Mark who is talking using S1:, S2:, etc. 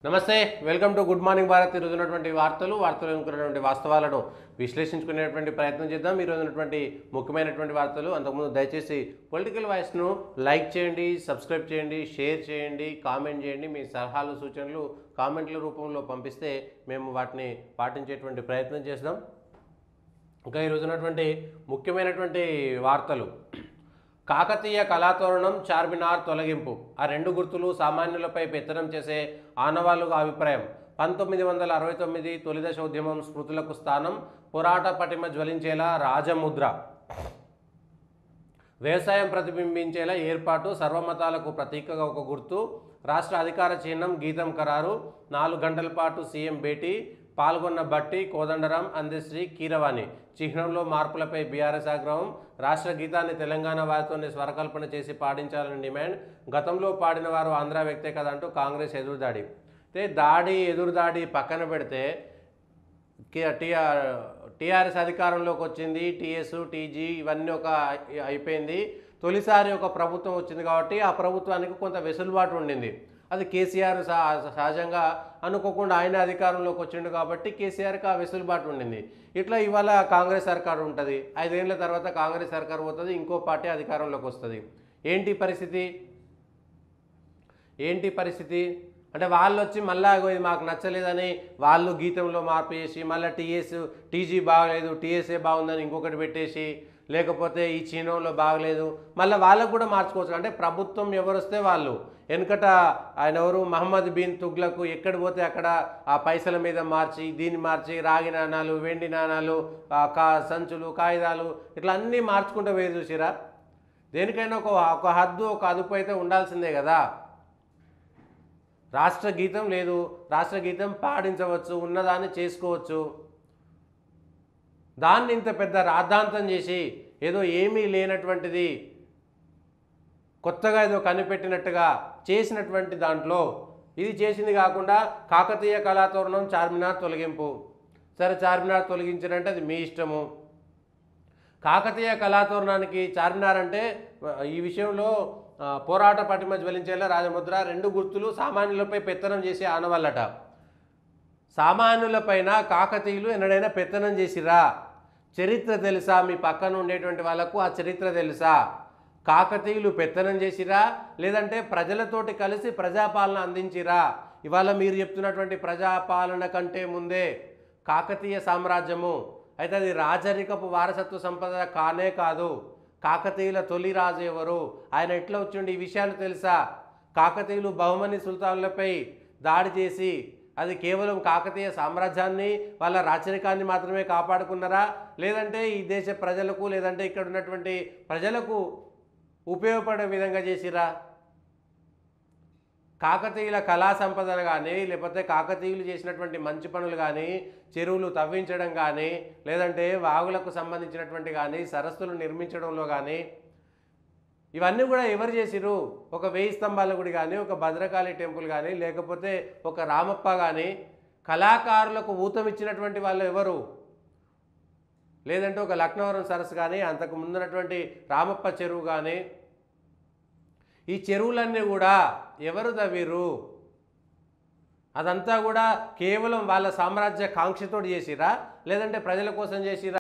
S1: నమస్తే welcome to good morning Bharat ఈరోజు ఉన్నటువంటి వార్తలు ఉన్నటువంటి వాస్తవాలను విశ్లేషించుకునేటువంటి ప్రయత్నం చేద్దాం ఈరోజు ఉన్నటువంటి ముఖ్యమైనటువంటి వార్తలు అంతకుముందు దయచేసి పొలిటికల్ వాయిస్ను లైక్ చేయండి సబ్స్క్రైబ్ చేయండి షేర్ చేయండి కామెంట్ చేయండి మీ సలహాలు సూచనలు కామెంట్ల రూపంలో పంపిస్తే మేము వాటిని పాటించేటువంటి ప్రయత్నం చేద్దాం ఇంకా ఈరోజు ఉన్నటువంటి ముఖ్యమైనటువంటి వార్తలు కాకతీయ కళాతోరణం చార్మినార్ తొలగింపు ఆ రెండు గుర్తులు సామాన్యులపై పెత్తనం చేసే ఆనవాళ్లుగా అభిప్రాయం 1969 తొలిదశ ఉద్యమం స్మృతులకు స్థానం పోరాట పటిమ జ్వలించేలా రాజముద్ర వ్యవసాయం ప్రతిబింబించేలా ఏర్పాటు సర్వమతాలకు ప్రతీకగా ఒక గుర్తు రాష్ట్ర అధికార చిహ్నం గీతం ఖరారు 4 గంటల పాటు సీఎం భేటీ పాల్గొన్న బట్టి కోదండరాం అందశ్రీ కీరవాణి చిహ్నంలో మార్పులపై బీఆర్ఎస్ ఆగ్రహం రాష్ట్ర గీతాన్ని తెలంగాణ వారితోనే స్వరకల్పన చేసి పాడించాలని డిమాండ్ గతంలో పాడిన వారు ఆంధ్ర వ్యక్తే కదంటూ కాంగ్రెస్ ఎదురుదాడి అయితే ఎదురుదాడి పక్కన పెడితే టీఆర్ఎస్ అధికారంలోకి వచ్చింది టీఎస్ టీజీ ఇవన్నీ అయిపోయింది తొలిసారి ఒక ప్రభుత్వం వచ్చింది కాబట్టి ఆ ప్రభుత్వానికి కొంత వెసులుబాటు ఉండింది అది కేసీఆర్ సహజంగా అనుకోకుండా ఆయన అధికారంలోకి వచ్చిండు కాబట్టి కేసీఆర్కి ఆ వెసులుబాటు ఉండింది ఇట్లా ఇవాళ కాంగ్రెస్ సర్కారు ఉంటుంది 5 ఏళ్ల తర్వాత కాంగ్రెస్ సర్కారు పోతుంది ఇంకో పార్టీ అధికారంలోకి వస్తుంది ఏంటి పరిస్థితి అంటే వాళ్ళు వచ్చి మళ్ళీ ఇది మాకు నచ్చలేదని వాళ్ళు గీతంలో మార్పు చేసి మళ్ళీ టీజీ బాగలేదు టీఎస్ఏ బాగుందని ఇంకొకటి పెట్టేసి లేకపోతే ఈ చిహ్నంలో బాగలేదు మళ్ళీ వాళ్ళకు కూడా మార్చుకోవచ్చు అంటే ప్రభుత్వం ఎవరు వస్తే వాళ్ళు వెనుకట ఆయన ఎవరు మహమ్మద్ బిన్ తుగ్లకు ఎక్కడ పోతే అక్కడ ఆ పైసల మీద మార్చి దీన్ని మార్చి రాగి నాణాలు వెండి నాణాలు సంచులు కాగితాలు ఇట్లా అన్నీ మార్చుకుంటూ వేరు చూసిరా దేనికైనా ఒక హద్దు ఒక అదుపు అయితే ఉండాల్సిందే కదా రాష్ట్ర గీతం లేదు రాష్ట్ర గీతం పాడించవచ్చు ఉన్నదాన్ని చేసుకోవచ్చు దాన్ని ఇంత పెద్ద రాద్ధాంతం చేసి ఏదో ఏమీ లేనటువంటిది కొత్తగా ఏదో కనిపెట్టినట్టుగా చేసినటువంటి దాంట్లో ఇది చేసింది కాకుండా కాకతీయ కళాతోరణం చార్మినార్ తొలగింపు సరే చార్మినార్ తొలగించారంటే అది మీ ఇష్టము కాకతీయ కళాతోరణానికి చార్మినార్ అంటే ఈ విషయంలో పోరాట పటిమ జ్వలించేలా రాజముద్ర రెండు గుర్తులు సామాన్యులపై పెత్తనం చేసే ఆనవాళ్ళట సామాన్యులపైన కాకతీయులు ఎన్నడైనా పెత్తనం చేసిరా చరిత్ర తెలుసా మీ పక్కన ఉండేటువంటి వాళ్ళకు ఆ చరిత్ర తెలుసా కాకతీయులు పెత్తనం చేసిరా లేదంటే ప్రజలతోటి కలిసి ప్రజాపాలన అందించిరా ఇవాళ మీరు చెప్తున్నటువంటి ప్రజాపాలన కంటే ముందే కాకతీయ సామ్రాజ్యము అయితే అది రాజరికపు వారసత్వ సంపద కానే కాదు కాకతీయుల తొలి రాజు ఎవరు ఆయన ఎట్లా వచ్చిండి ఈ విషయాలు తెలుసా కాకతీయులు బహుమని సుల్తానులపై దాడి చేసి అది కేవలం కాకతీయ సామ్రాజ్యాన్ని వాళ్ళ రాచరికాన్ని మాత్రమే కాపాడుకున్నారా లేదంటే ఈ దేశ ప్రజలకు లేదంటే ఇక్కడ ఉన్నటువంటి ప్రజలకు ఉపయోగపడే విధంగా చేసిరా కాకతీయుల కళా సంపదన కానీ లేకపోతే కాకతీయులు చేసినటువంటి మంచి పనులు కానీ చెరువులు తవ్వించడం కానీ లేదంటే వాగులకు సంబంధించినటువంటి కానీ సరస్సులు నిర్మించడంలో కానీ ఇవన్నీ కూడా ఎవరు చేసిరు ఒక 1000 స్తంభాల గుడి కానీ ఒక భద్రకాళి టెంపుల్ కానీ లేకపోతే ఒక రామప్ప కానీ కళాకారులకు ఊతం ఇచ్చినటువంటి వాళ్ళు ఎవరు లేదంటే ఒక లక్నవరం సరస్సు కానీ అంతకు ముందున్నటువంటి రామప్ప చెరువు కానీ ఈ చెరువులన్నీ కూడా ఎవరు తవ్విరు అదంతా కూడా కేవలం వాళ్ళ సామ్రాజ్య కాంక్షతోటి చేసిరా లేదంటే ప్రజల కోసం చేసిరా